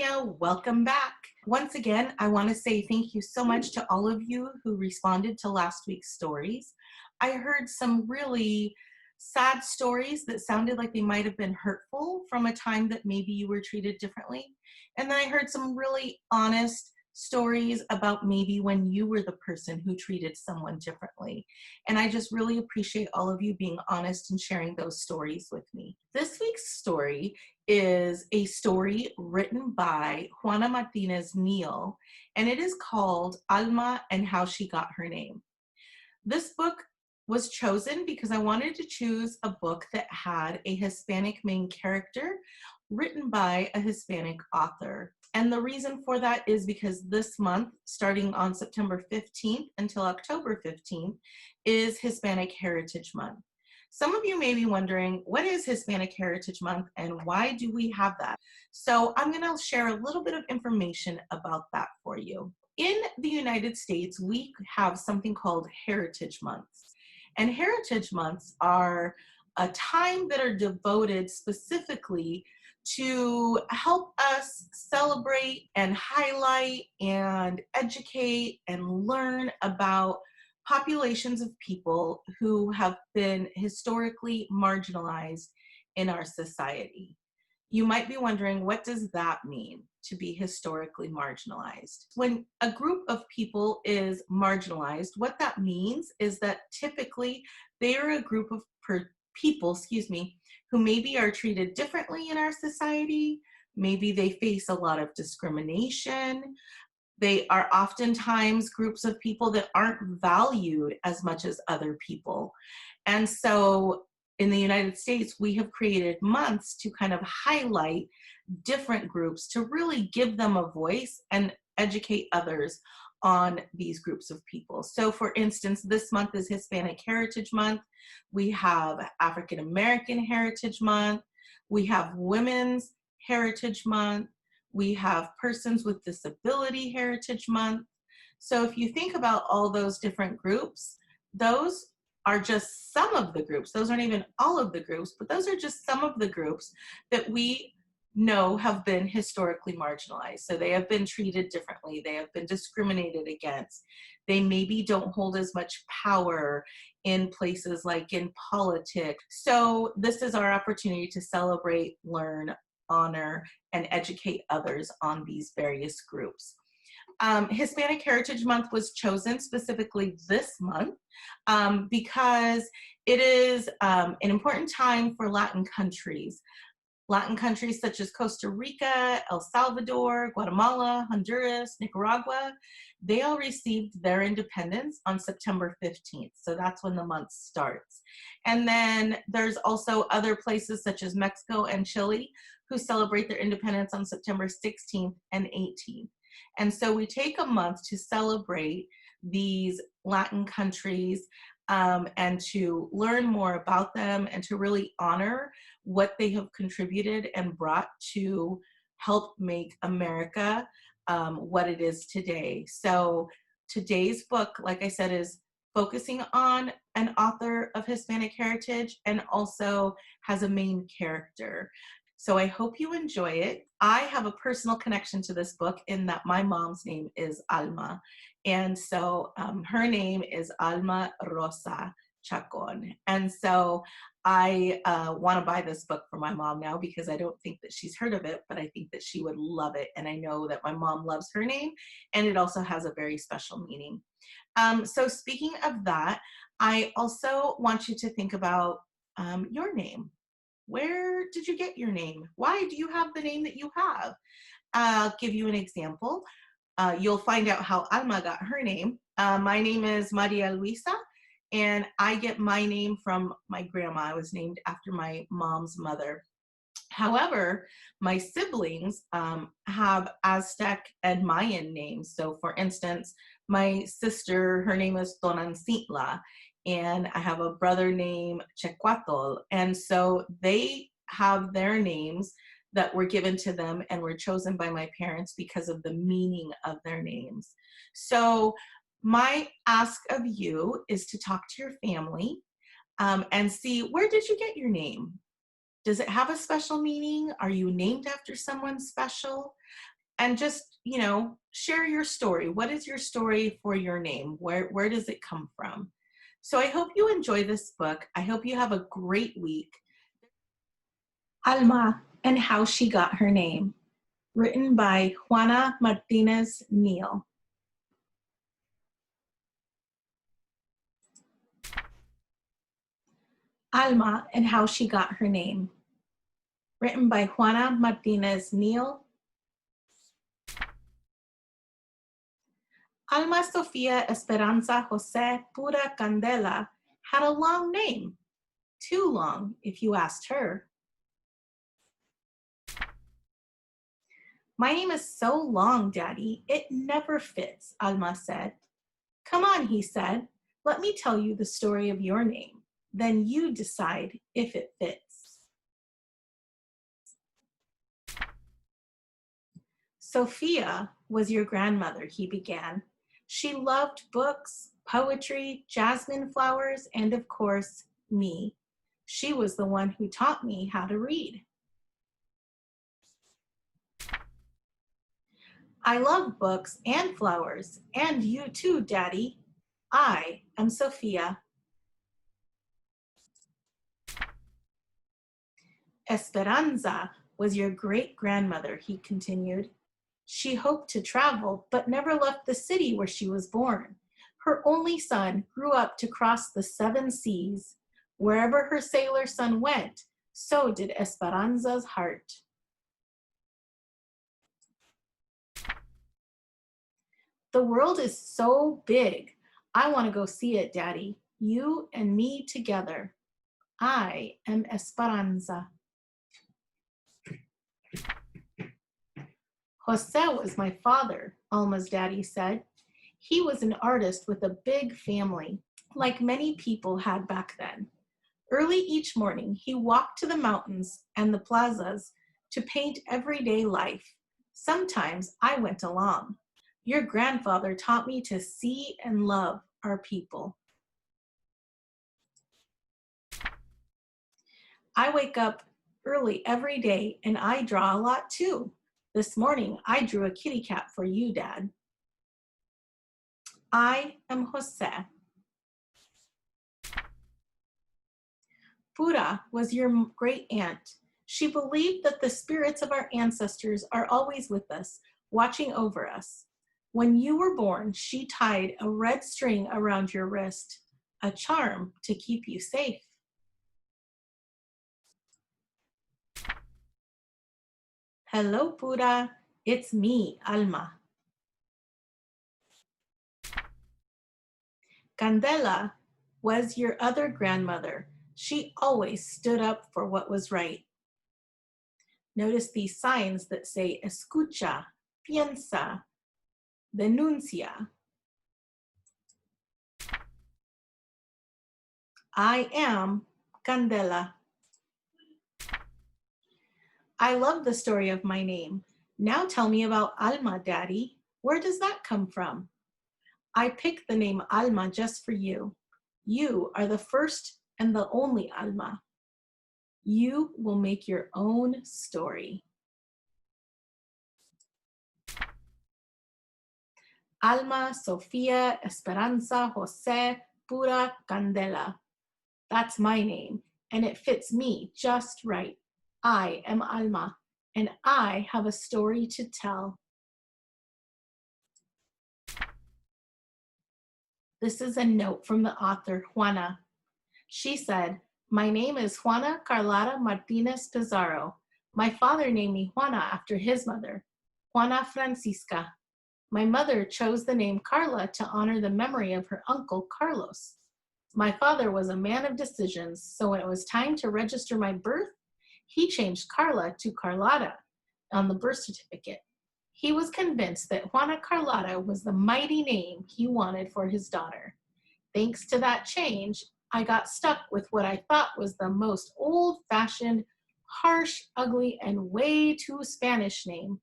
Virginia, welcome back. Once again, I want to say thank you so much to all of you who responded to last week's stories. I heard some really sad stories that sounded like they might have been hurtful from a time that maybe you were treated differently. And then I heard some really honest stories about maybe when you were the person who treated someone differently. And I just really appreciate all of you being honest and sharing those stories with me. This week's story is a story written by Juana Martinez Neal, and it is called Alma and How She Got Her Name. This book was chosen because I wanted to choose a book that had a Hispanic main character written by a Hispanic author. And the reason for that is because this month, starting on September 15th until October 15th, is Hispanic Heritage Month. Some of you may be wondering, what is Hispanic Heritage Month and why do we have that? So I'm going to share a little bit of information about that for you. In the United States, we have something called Heritage Months. And Heritage Months are a time that are devoted specifically to help us celebrate and highlight and educate and learn about populations of people who have been historically marginalized in our society. You might be wondering, what does that mean, to be historically marginalized? When a group of people is marginalized, what that means is that typically they are a group of people, who maybe are treated differently in our society. Maybe they face a lot of discrimination. They are oftentimes groups of people that aren't valued as much as other people. And so in the United States, we have created months to kind of highlight different groups to really give them a voice and educate others on these groups of people. So for instance, this month is Hispanic Heritage Month. We have African American Heritage Month. We have Women's Heritage Month. We have Persons with Disability Heritage Month. So if you think about all those different groups, those are just some of the groups. Those aren't even all of the groups, but those are just some of the groups that we know have been historically marginalized. So they have been treated differently. They have been discriminated against. They maybe don't hold as much power in places like in politics. So this is our opportunity to celebrate, learn, honor, and educate others on these various groups. Hispanic Heritage Month was chosen specifically this month because it is an important time for Latin countries. Latin countries such as Costa Rica, El Salvador, Guatemala, Honduras, Nicaragua, they all received their independence on September 15th. So that's when the month starts. And then there's also other places such as Mexico and Chile who celebrate their independence on September 16th and 18th. And so we take a month to celebrate these Latin countries and to learn more about them and to really honor what they have contributed and brought to help make America what it is today. So today's book, like I said, is focusing on an author of Hispanic heritage and also has a main character. So I hope you enjoy it. I have a personal connection to this book in that my mom's name is Alma. And so her name is Alma Rosa Chacon. And so I want to buy this book for my mom now because I don't think that she's heard of it, but I think that she would love it. And I know that my mom loves her name, and it also has a very special meaning. So speaking of that, I also want you to think about your name. Where did you get your name? Why do you have the name that you have? I'll give you an example. You'll find out how Alma got her name. My name is Maria Luisa, and I get my name from my grandma. I was named after my mom's mother. However, my siblings have Aztec and Mayan names. So for instance, my sister, her name is Tonancitla, and I have a brother named Chequatl. And so they have their names that were given to them and were chosen by my parents because of the meaning of their names. So my ask of you is to talk to your family and see, where did you get your name? Does it have a special meaning? Are you named after someone special? and just, share your story. What is your story for your name? Where does it come from? So I hope you enjoy this book. I hope you have a great week. Alma and How She Got Her Name, written by Juana Martinez Neal. Alma and How She Got Her Name, written by Juana Martinez Neal. Alma Sofia Esperanza Jose Pura Candela had a long name. Too long, if you asked her. My name is so long, Daddy, it never fits, Alma said. Come on, he said. Let me tell you the story of your name. Then you decide if it fits. Sophia was your grandmother, he began. She loved books, poetry, jasmine flowers, and of course, me. She was the one who taught me how to read. I love books and flowers, and you too, Daddy. I am Sophia. Esperanza was your great-grandmother, he continued. She hoped to travel, but never left the city where she was born. Her only son grew up to cross the 7 seas. Wherever her sailor son went, so did Esperanza's heart. The world is so big. I want to go see it, Daddy. You and me together. I am Esperanza. Jose was my father, Alma's daddy said. He was an artist with a big family, like many people had back then. Early each morning, he walked to the mountains and the plazas to paint everyday life. Sometimes I went along. Your grandfather taught me to see and love our people. I wake up early every day and I draw a lot too. This morning, I drew a kitty cat for you, Dad. I am Jose. Pura was your great aunt. She believed that the spirits of our ancestors are always with us, watching over us. When you were born, she tied a red string around your wrist, a charm to keep you safe. Hello, Pura. It's me, Alma. Candela was your other grandmother. She always stood up for what was right. Notice these signs that say escucha, piensa, denuncia. I am Candela. I love the story of my name. Now tell me about Alma, Daddy. Where does that come from? I picked the name Alma just for you. You are the first and the only Alma. You will make your own story. Alma, Sofia, Esperanza, Jose, Pura, Candela. That's my name, and it fits me just right. I am Alma, and I have a story to tell. This is a note from the author, Juana. She said, my name is Juana Carlota Martinez Pizarro. My father named me Juana after his mother, Juana Francisca. My mother chose the name Carla to honor the memory of her uncle, Carlos. My father was a man of decisions, so when it was time to register my birth, he changed Carla to Carlota on the birth certificate. He was convinced that Juana Carlota was the mighty name he wanted for his daughter. Thanks to that change, I got stuck with what I thought was the most old-fashioned, harsh, ugly, and way too Spanish name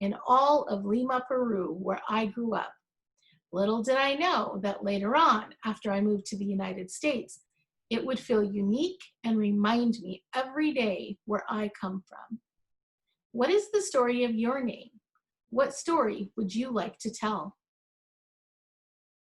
in all of Lima, Peru, where I grew up. Little did I know that later on, after I moved to the United States, it would feel unique and remind me every day where I come from. What is the story of your name? What story would you like to tell?